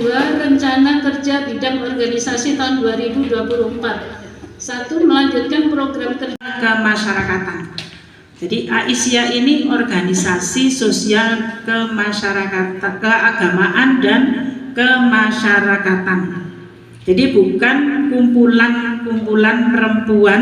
kedua, rencana kerja bidang organisasi tahun 2024. 1. Melanjutkan program kerja kemasyarakatan. Jadi Aisyah ini organisasi sosial kemasyarakatan, keagamaan dan kemasyarakatan. Jadi bukan kumpulan-kumpulan perempuan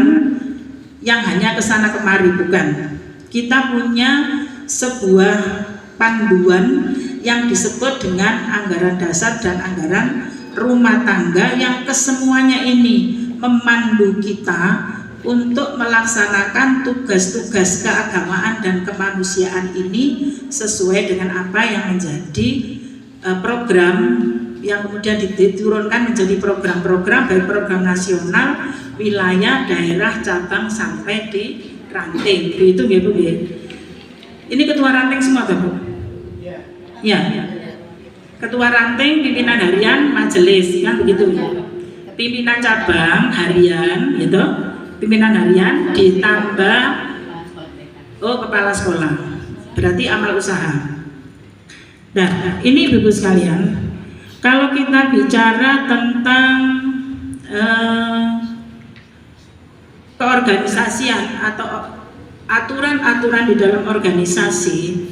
yang hanya kesana kemari, bukan. Kita punya sebuah panduan yang disebut dengan anggaran dasar dan anggaran rumah tangga yang kesemuanya ini memandu kita untuk melaksanakan tugas-tugas keagamaan dan kemanusiaan ini sesuai dengan apa yang menjadi program yang kemudian diturunkan menjadi program-program, baik program nasional, wilayah, daerah, cabang sampai di ranting. Itu ya Bu ya. Ini ketua ranting semua Bu? Ya. Ketua ranting, pimpinan harian, majelis, kan begitu. Pimpinan cabang harian, gitu. Pimpinan harian ditambah kepala sekolah, berarti amal usaha. Nah, ini Ibu sekalian, kalau kita bicara tentang keorganisasian atau aturan-aturan di dalam organisasi,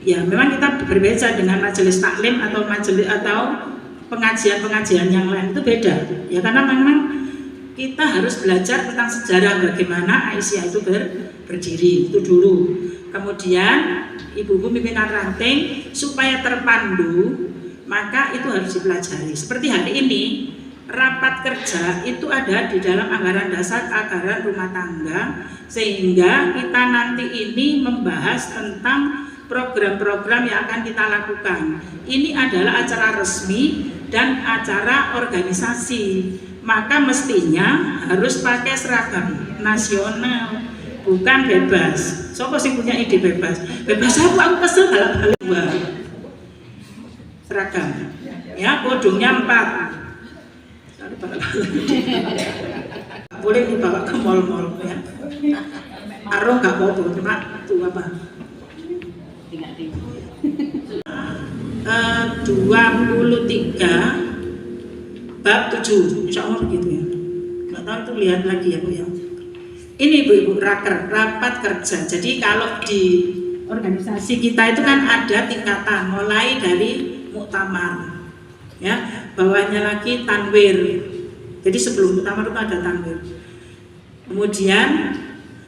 ya memang kita berbeda dengan majelis taklim atau majelis atau pengajian-pengajian yang lain, itu beda ya, karena memang kita harus belajar tentang sejarah bagaimana Aisyah itu berdiri itu dulu. Kemudian ibu-ibu pimpinan ranting supaya terpandu, maka itu harus dipelajari. Seperti hari ini rapat kerja itu ada di dalam anggaran dasar, anggaran rumah tangga, sehingga kita nanti ini membahas tentang program-program yang akan kita lakukan. Ini adalah acara resmi dan acara organisasi, maka mestinya harus pakai seragam nasional, bukan bebas. Siapa sih punya ide bebas? Bebas aku kesel balik seragam. Ya, kodongnya 4. Boleh dibawa ke mal-mal ya. Arung nggak apa-apa, cuma itu apa? 23 bab 7, insya Allah begitu ya. Nggak tahu itu lihat lagi ya Bu ya. Ini ibu-ibu rapat kerja. Jadi kalau di organisasi kita itu kan ada tingkatan, mulai dari muktamar, ya, bawahnya lagi tanwir. Jadi sebelum muktamar itu ada tanwir. Kemudian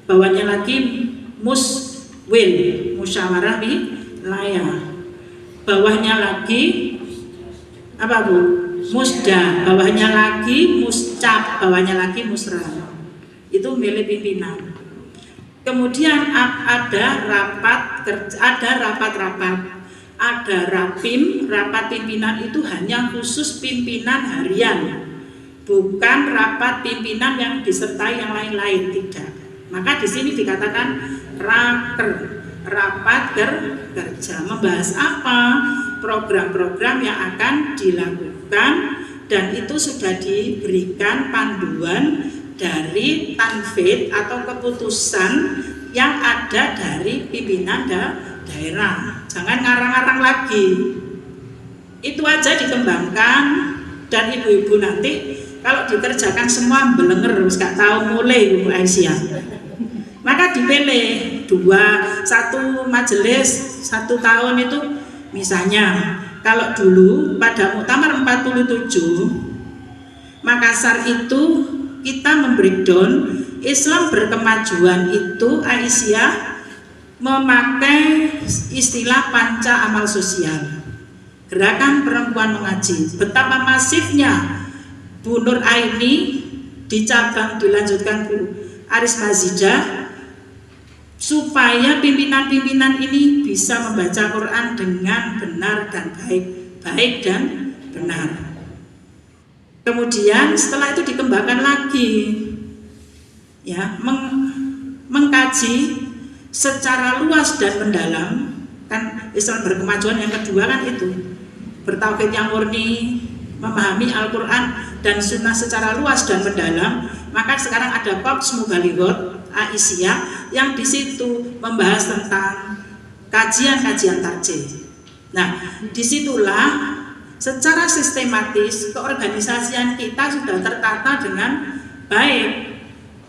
bawahnya lagi muswil, musyawarah wilayah. Bawahnya lagi apa Bu? Musda, bawahnya lagi muscap, bawahnya lagi musra. Itu milik pimpinan. Kemudian ada rapat kerja, ada rapat-rapat, ada rapim, rapat pimpinan itu hanya khusus pimpinan harian, bukan rapat pimpinan yang disertai yang lain-lain, tidak. Maka di sini dikatakan rapat kerja, membahas apa? Program-program yang akan dilakukan, dan itu sudah diberikan panduan dari tanfid atau keputusan yang ada dari pimpinan daerah. Jangan ngarang-ngarang lagi. Itu aja dikembangkan, dan ibu-ibu nanti kalau dikerjakan semua belenger, gak tahu mulai Ibu Aisyah. Maka dipilih 1 majelis 1 tahun itu. Misalnya kalau dulu pada muktamar 47 Makassar itu kita membreakdown Islam berkemajuan itu Aisyah memakai istilah panca amal sosial, gerakan perempuan mengaji. Betapa masifnya Bu Nur Aini di cabang dilanjutkan Bu Aris Mazidah, supaya pimpinan-pimpinan ini bisa membaca Quran dengan benar dan baik dan benar. Kemudian setelah itu dikembangkan lagi, ya, mengkaji secara luas dan mendalam. Kan Islam berkemajuan yang kedua kan itu bertauhid yang murni, memahami Al-Quran dan Sunnah secara luas dan mendalam. Maka sekarang ada Korps Mubalighot Aisyah yang di situ membahas tentang kajian-kajian tarjih. Nah, disitulah secara sistematis keorganisasian kita sudah tertata dengan baik.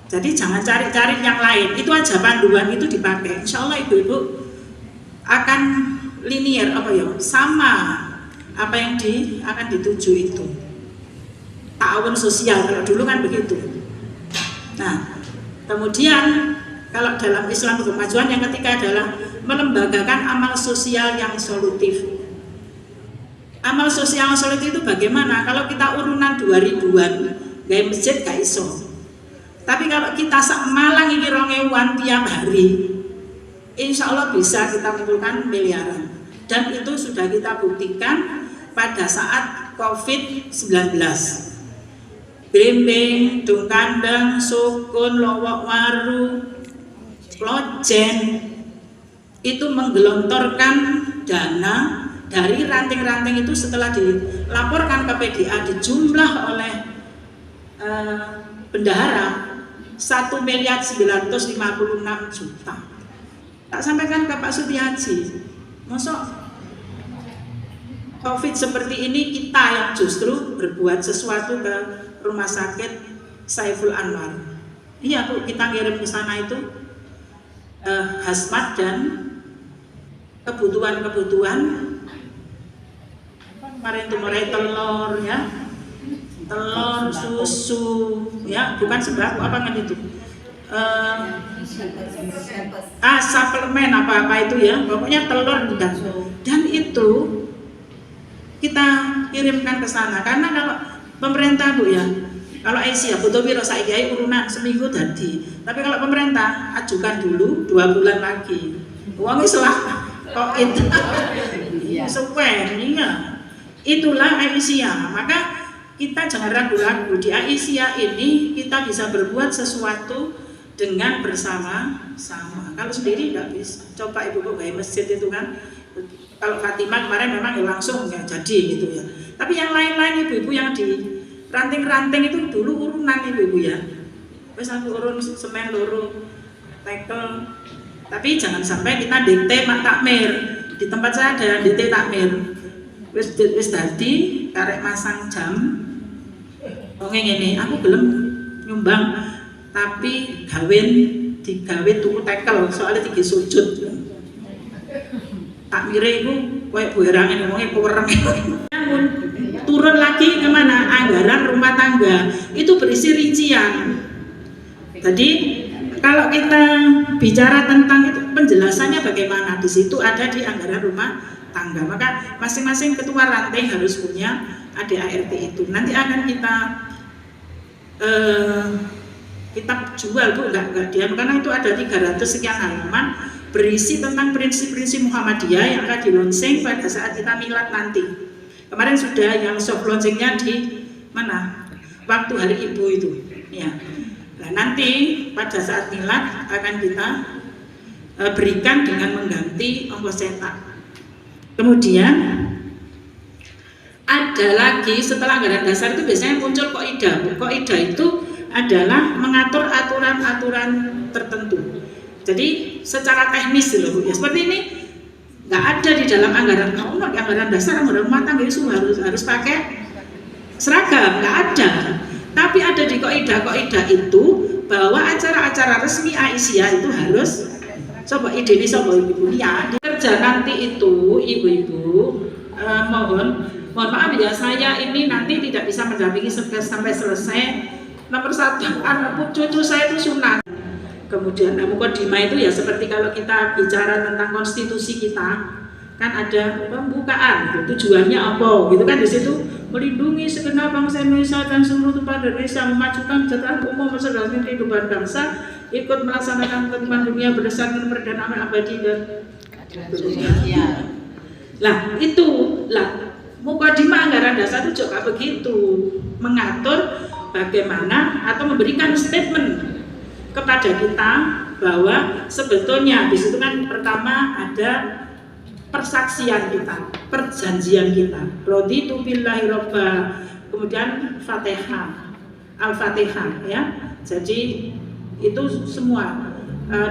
Jadi jangan cari-cari yang lain. Itu aja panduan itu dipakai. Insya Allah ibu-ibu akan linear sama apa yang akan dituju itu. Ta'awun sosial kalau dulu kan begitu. Nah, kemudian kalau dalam Islam kemajuan yang ketiga adalah melembagakan amal sosial yang solutif. Amal sosial yang solutif itu bagaimana? Kalau kita urunan 2000-an, gaya masjid gak iso. Tapi kalau kita sak Malang ini 2000-an tiap hari, insya Allah bisa kita kumpulkan miliaran. Dan itu sudah kita buktikan pada saat COVID-19. Blimbing, Dung Kandang, Sukun, Lowok Waru, Klojen itu menggelontorkan dana dari ranting-ranting itu setelah dilaporkan ke PDA dijumlah oleh bendahara 1.956.000.000. Tak sampaikan ke Pak Sutihaji, masuk COVID seperti ini kita yang justru berbuat sesuatu ke rumah sakit Saiful Anwar. Iya Bu, kita kirim ke sana itu hazmat dan kebutuhan kemarin itu mulai telur ya, telur, susu ya, bukan sembako apa kan itu suplemen apa itu ya, pokoknya telur dan itu kita kirimkan ke sana. Karena kalau pemerintah Bu ya, kalau Asia butuh biro saiki urunan seminggu tadi, tapi kalau pemerintah ajukan dulu 2 bulan lagi uang islah kok itu sebenarnya itulah Asia. Maka kita jangan ragu-ragu, di Asia ini kita bisa berbuat sesuatu dengan bersama-sama. Kalau sendiri tidak bisa. Coba ibu kayak masjid itu kan, kalau Fatimah kemarin memang ya langsung ya jadi gitu ya. Tapi yang lain-lain ibu-ibu yang di ranting-ranting itu dulu urunan ibu-ibu ya. Wes aku urun semen loro tekel. Tapi jangan sampai kita dikte mak takmir. Di tempat saya ada dikte takmir. Wis dadi karek masang jam. Wong ngene, aku gelem nyumbang tapi digawe tuku tekel soalnya 3 sujud. Takmire iku koyo buerangan wonge kewereng. Turun lagi kemana? Anggaran rumah tangga itu berisi rincian. Jadi kalau kita bicara tentang itu penjelasannya bagaimana, di situ ada di anggaran rumah tangga. Maka masing-masing ketua ranting harus punya ADART itu. Nanti akan kita jual Bu, enggak diam, karena itu ada 300 sekian halaman berisi tentang prinsip-prinsip Muhammadiyah yang akan di launching pada saat kita milad nanti. Kemarin sudah yang soft launchingnya di mana? Waktu Hari Ibu itu. Ya. Nah, nanti pada saat milad akan kita berikan dengan mengganti ongkos cetak. Kemudian ada lagi setelah anggaran dasar itu biasanya muncul kaidah. Kaidah itu adalah mengatur aturan-aturan tertentu. Jadi secara teknis loh ya, seperti ini nggak ada di dalam anggaran dasar, anggaran rumah tangga itu harus pakai seragam, nggak ada. Tapi ada di kaidah itu bahwa acara-acara resmi Aisyah itu harus, coba ide ini coba ibu ya kerja nanti itu ibu-ibu mohon maaf ya, saya ini nanti tidak bisa mendampingi sampai selesai. Nomor 1 anak cucu saya itu sunat. Kemudian mukadimah itu ya seperti kalau kita bicara tentang konstitusi kita kan ada pembukaan, tujuannya apa gitu kan, di situ melindungi segenap bangsa Indonesia dan seluruh tumpah Indonesia, memajukan kesejahteraan umum serta kehidupan bangsa, ikut melaksanakan ketertiban dunia berdasarkan perdamaian abadi dan itu mukadimah anggaran dasar itu juga begitu, mengatur bagaimana atau memberikan statement kepada kita bahwa sebetulnya di situ kan pertama ada persaksian kita, perjanjian kita. Raditu billahi robba, kemudian Fatihah, Al-Fatihah ya. Jadi itu semua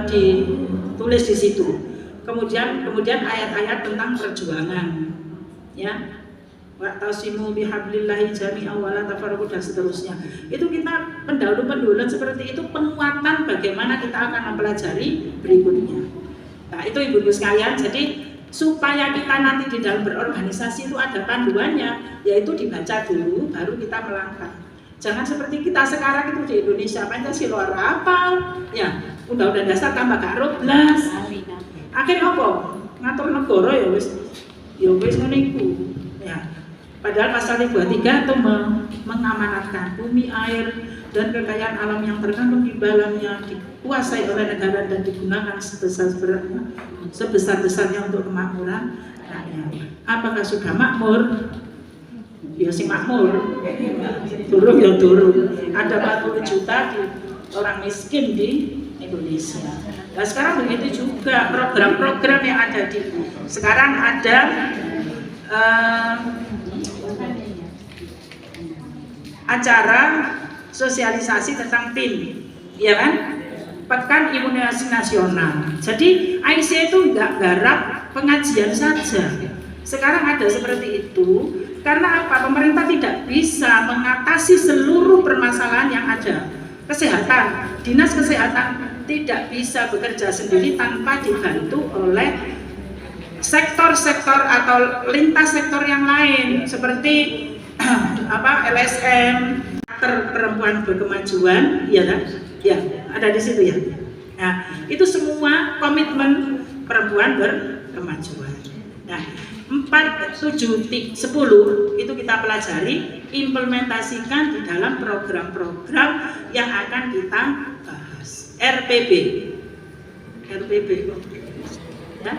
ditulis di situ. Kemudian ayat-ayat tentang perjuangan ya. wa'tasimu bihablillahi jami'an wa la tafarraqu dan seterusnya. Itu kita pendahulu-pendahuluan seperti itu, penguatan bagaimana kita akan mempelajari berikutnya. Nah, itu ibu-ibu sekalian, jadi supaya kita nanti di dalam berorganisasi itu ada panduannya, yaitu dibaca dulu baru kita melangkah. Jangan seperti kita sekarang itu di Indonesia, Pancasila hafal, ya Undang-Undang Dasar tambah gak roblas. Akhirnya apa? Ngatur negara ya wis ngene iku. Ya. Padahal pasal 23 itu mengamanatkan bumi, air, dan kekayaan alam yang terkandung di dalamnya dikuasai oleh negara dan digunakan sebesar-besarnya untuk kemakmuran rakyat. Apakah sudah makmur? Ya si makmur, turun ya turun. Ada 40 juta di orang miskin di Indonesia. Nah sekarang begitu juga program-program yang ada di sekarang ada acara sosialisasi tentang PIN, ya kan? Pekan Imunisasi Nasional. Jadi IC itu enggak garap pengajian saja. Sekarang ada seperti itu karena apa? Pemerintah tidak bisa mengatasi seluruh permasalahan yang ada. Kesehatan, dinas kesehatan tidak bisa bekerja sendiri tanpa dibantu oleh sektor-sektor atau lintas sektor yang lain seperti LSM, perempuan berkemajuan, ya kan? Ya, ada di situ ya. Nah, itu semua komitmen perempuan berkemajuan. Nah, 4, 7, 10 itu kita pelajari, implementasikan di dalam program-program yang akan kita bahas. RPB, ya,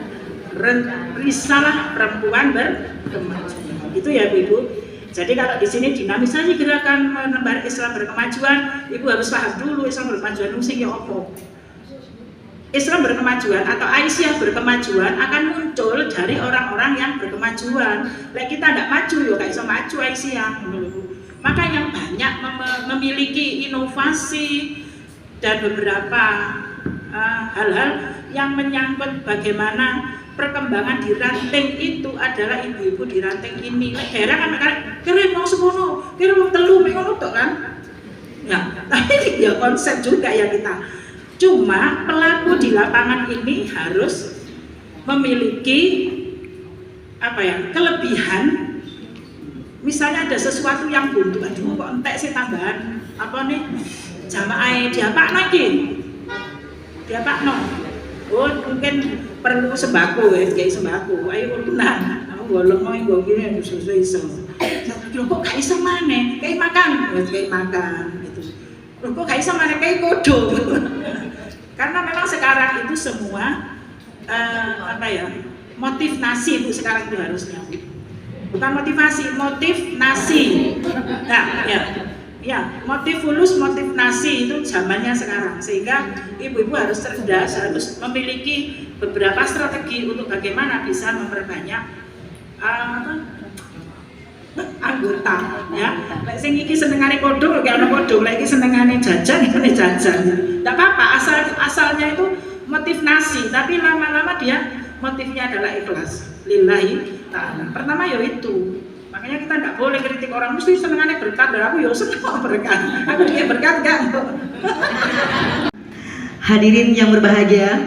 Risalah Perempuan Berkemajuan. Itu ya Ibu. Jadi kalau di sini dinamisasi gerakan menebar Islam berkemajuan, Ibu harus paham dulu Islam berkemajuan musik ya apa. Islam berkemajuan atau Aisyah berkemajuan akan muncul dari orang-orang yang berkemajuan. Lah kita tidak maju ya gak bisa maju Aisyah. Maka yang banyak memiliki inovasi dan beberapa hal-hal yang menyangkut bagaimana perkembangan di ranting itu adalah ibu-ibu di ranting ini. Daerah kan keren mau semono, keren mau telu mengono tok kan. Ya, tapi ya konsep juga ya kita. Cuma pelaku di lapangan ini harus memiliki kelebihan. Misalnya ada sesuatu yang buntu, aduh kok entek sih tambahan jamaah diapakno. Oh mungkin perlu sembako kayak sembako. Ayo urunan, aku golong mau nggo gini susu iso. Kok gak iso maneh? Kayak makan gitu. Loh kok gak iso maneh kayak kodo. Karena memang sekarang itu semua motif nasi itu sekarang itu harusnya. Bukan motivasi, motif nasi. Nah, ya, motif fulus, motif nasi itu zamannya sekarang. Sehingga ibu-ibu harus cerdas, harus memiliki beberapa strategi untuk bagaimana bisa memperbanyak anggota, ya. Lek sing iki senengane kodhong, lek ana kodhong, lek iki senengane jajan, iki jajan. Enggak apa-apa, asalnya itu motif nasi, tapi lama-lama dia motifnya adalah ikhlas lillahi ta'ala. Pertama ya itu. Makanya kita enggak boleh kritik orang mesti senengane berkat, dan aku ya seneng berkat. Aku dia berkat enggak. Hadirin yang berbahagia,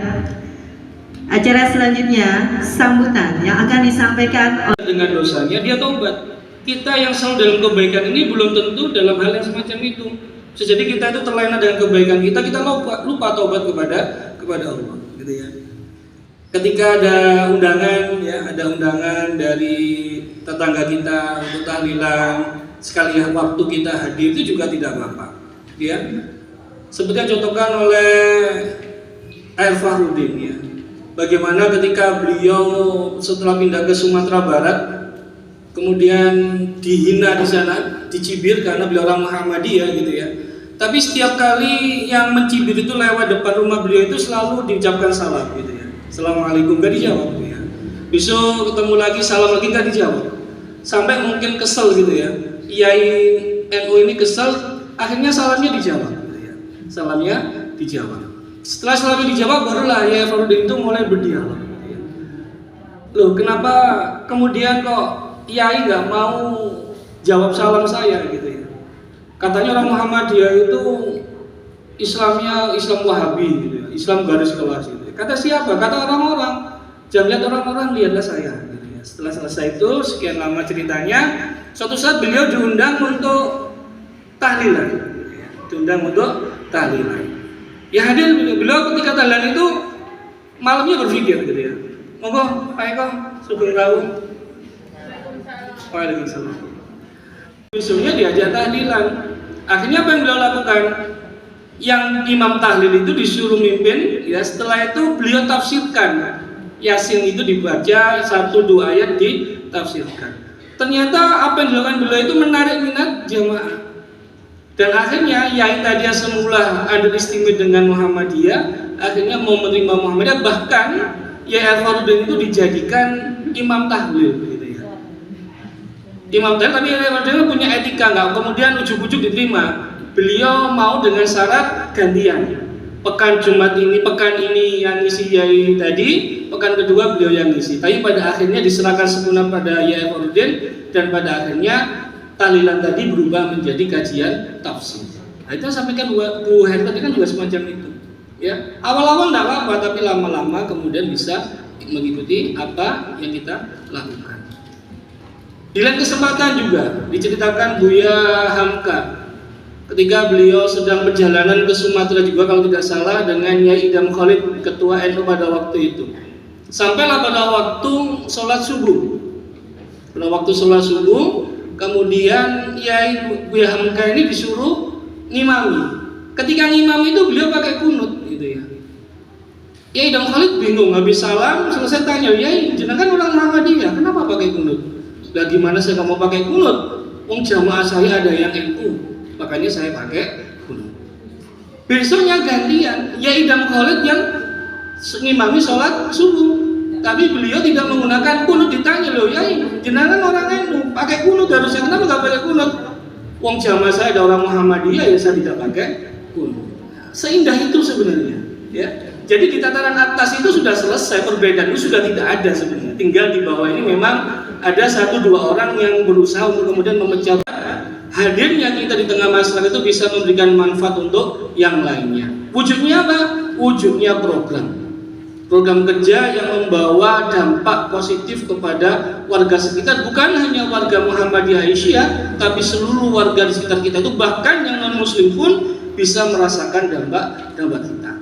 acara selanjutnya sambutan yang akan disampaikan dengan dosanya dia taubat. Kita yang selalu dalam kebaikan ini belum tentu dalam hal yang semacam itu. Bisa jadi kita itu terlena dengan kebaikan kita lupa taubat kepada Allah, gitu ya. Ketika ada undangan dari tetangga kita untuk tahlilan, sekali waktu kita hadir itu juga tidak apa-apa, ya. Seperti yang contohkan oleh Air Fahrudin, ya. Bagaimana ketika beliau setelah pindah ke Sumatera Barat, kemudian dihina di sana, dicibir karena beliau orang Muhammadiyah gitu ya. Tapi setiap kali yang mencibir itu lewat depan rumah beliau itu selalu diucapkan salam gitu ya. Assalamualaikum, gak dijawab ya. Besok ketemu lagi salam lagi gak dijawab. Sampai mungkin kesel gitu ya. Kiai NU ini kesel, akhirnya salamnya dijawab gitu ya. Salamnya dijawab. Setelah salamnya dijawab barulah Yai Fahrudin itu mulai berdialog gitu ya. Loh, kenapa kemudian kok Yai nggak mau jawab salam saya gitu ya. Katanya orang Muhammadiyah itu Islamnya Islam Wahabi gitu ya, Islam garis kelas gitu. Kata siapa? Kata orang-orang. Jangan lihat orang-orang, lihatlah saya. Gitu ya. Setelah selesai itu, sekian lama ceritanya, suatu saat beliau diundang untuk tahlilan. Diundang untuk tahlilan. Ya hadir beliau ketika tahlilan itu malamnya berpikir gitu ya. Monggo, Pak Eko, sugeng rawuh. Waalaikumsalam. Besoknya diajak tahlilan. Akhirnya apa yang beliau lakukan? Yang imam tahlil itu disuruh mimpin, ya setelah itu beliau tafsirkan. Yasin itu dibaca 1-2 ayat ditafsirkan. Ternyata apa yang dilakukan beliau itu menarik minat jamaah. Dan akhirnya Yai tadi yang semula underestimate dengan Muhammadiyah, akhirnya mau menerima Muhammadiyah, bahkan Yai Al-Farudin itu dijadikan imam tahlil gitu ya. Imam tahlil, tapi Yai Al-Farudin punya etika, nggak kemudian ujuk-ujuk diterima. Beliau mau dengan syarat gantian. Pekan Jumat ini, pekan ini yang ngisi Yai tadi, pekan kedua beliau yang ngisi. Tapi pada akhirnya diserahkan sepenuhnya pada Yai Farudin, dan pada akhirnya tahlilan tadi berubah menjadi kajian tafsir. Nah, itu sampaikan Bu Heri tadi kan juga semacam itu. Ya, awal-awal tidak apa-apa, tapi lama-lama kemudian bisa mengikuti apa yang kita lakukan. Di lain kesempatan juga diceritakan Buya Hamka ketika beliau sedang perjalanan ke Sumatera juga kalau tidak salah dengan Yai Idam Khalid ketua NU pada waktu itu. Sampailah pada waktu sholat subuh. Pada waktu sholat subuh, kemudian Yai Buya Hamka ini disuruh ngimami. Ketika ngimami itu beliau pakai kunut gitu ya. Yai Idam Khalid bingung, habis salam selesai tanya, Yai jenengan orang Muhammadiyah, kenapa pakai kunut? Lah gimana saya nggak mau pakai kunut? Wong jamaah saya ada yang NU. Makanya saya pakai kunut. Besoknya gantian, Yai Idam Khalid yang ngimami sholat subuh, tapi beliau tidak menggunakan kunut. Ditanya, loh Yai, jenengan orang NU, pakai kunut harusnya, kenapa nggak pakai kunut? Wong jamaah saya ada orang Muhammadiyah, ya saya tidak pakai kunut. Seindah itu sebenarnya, ya. Jadi di tataran atas itu sudah selesai, perbedaan itu sudah tidak ada sebenarnya. Tinggal di bawah ini memang ada 1-2 orang yang berusaha untuk kemudian memecah. Hadirnya kita di tengah masyarakat itu bisa memberikan manfaat untuk yang lainnya. Wujudnya apa? Wujudnya program kerja yang membawa dampak positif kepada warga sekitar, bukan hanya warga Muhammadiyah Aisyah, tapi seluruh warga di sekitar kita itu, bahkan yang non muslim pun bisa merasakan dampak kita.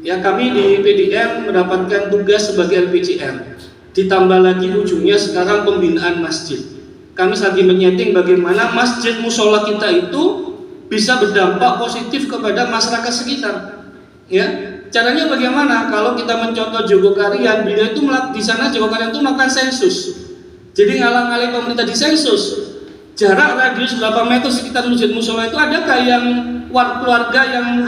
Ya, kami di PDM mendapatkan tugas sebagai LPCR. Ditambah lagi ujungnya sekarang pembinaan masjid. Kami lagi menyeting bagaimana masjid musola kita itu bisa berdampak positif kepada masyarakat sekitar. Ya, caranya bagaimana? Kalau kita mencontoh Jogokarian, beliau itu di sana Jogokarian itu melakukan sensus. Jadi ngalang-ngaling pemerintah di sensus. Jarak radius berapa meter sekitar masjid musola itu, adakah yang keluarga yang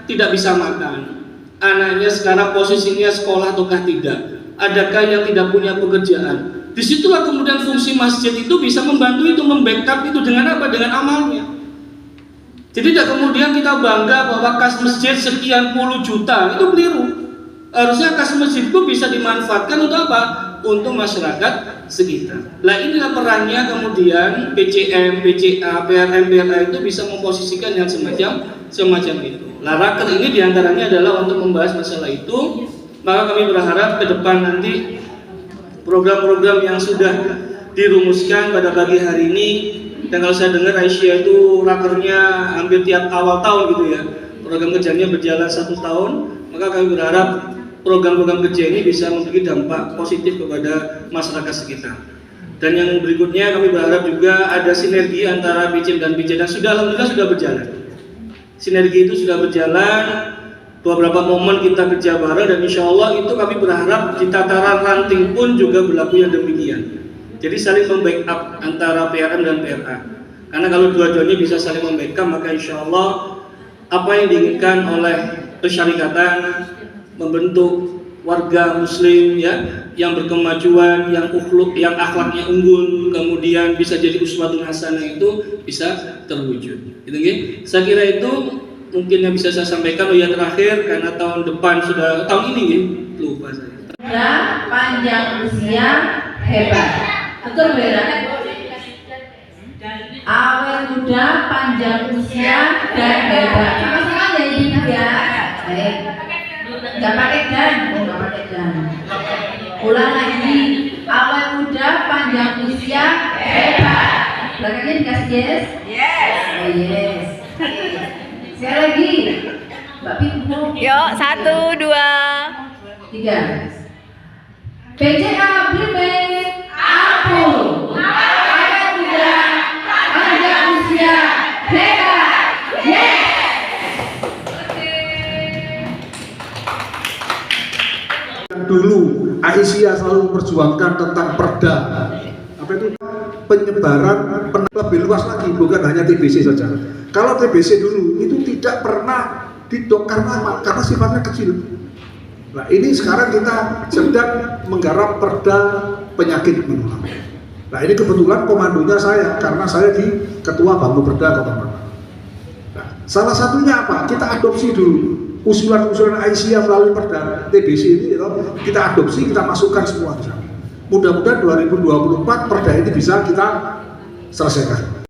tidak bisa makan? Anaknya sekarang posisinya sekolah ataukah tidak? Adakah yang tidak punya pekerjaan? Disitulah kemudian fungsi masjid itu bisa membantu itu, membackup itu dengan apa? Dengan amalnya. Jadi tidak kemudian kita bangga bahwa kas masjid sekian puluh juta, itu keliru. Harusnya kas masjid itu bisa dimanfaatkan untuk apa? Untuk masyarakat sekitar. Nah, inilah perannya kemudian PCM, PCA, PRM, BRA itu bisa memposisikan yang semacam itu. Nah, raker ini diantaranya adalah untuk membahas masalah itu. Maka kami berharap ke depan nanti program-program yang sudah dirumuskan pada pagi hari ini, dan kalau saya dengar Aisyah itu rakernya hampir tiap awal tahun gitu ya, program kerjanya berjalan 1 tahun, maka kami berharap program-program kerja ini bisa memberi dampak positif kepada masyarakat sekitar. Dan yang berikutnya kami berharap juga ada sinergi antara PCM dan PJ, dan alhamdulillah sudah berjalan. Sinergi itu sudah berjalan. Beberapa momen kita kerja bareng, dan insya Allah itu kami berharap di tataran ranting pun juga berlaku yang demikian. Jadi saling membackup antara PRM dan PRA. Karena kalau dua-duanya bisa saling membackup, maka insya Allah apa yang diinginkan oleh persyarikatan, membentuk warga muslim ya, yang berkemajuan, yang ukhluk, yang akhlaknya unggul, kemudian bisa jadi uswatun hasanah, itu bisa terwujud. Gitu, gitu. Saya kira itu mungkin yang bisa saya sampaikan. Ya terakhir, karena tahun depan tahun ini lupa saya. Panjang usia, hebat. Betul Vera? Awet muda, panjang usia, dan hebat. Sama-sama ya ibu ya. Baik. Nggak pakai dan, nggak pakai dan. Ulang lagi. Awet muda, panjang usia, hebat. Belakangnya dikasih yes? Yes. Oh yes. Sekali lagi. Mbak Pintu. Yuk, 1, 2, 3. PCA Blimbing Apul. Awet muda, panjang usia, hebat. Yes. Dulu Aisyah selalu memperjuangkan tentang perda, apa itu penyebaran lebih luas lagi, bukan hanya TBC saja. Kalau TBC dulu itu tidak pernah didok karena sifatnya kecil. Nah ini sekarang kita sedang menggarap perda penyakit menular. Nah ini kebetulan komandonya saya, karena saya di Ketua Bangku Perda Kota Malang. Nah, salah satunya apa? Kita adopsi dulu usulan-usulan Aisyah melalui perda TBC ini, kita adopsi, kita masukkan semua di sana. Mudah-mudahan 2024 perda ini bisa kita selesaikan.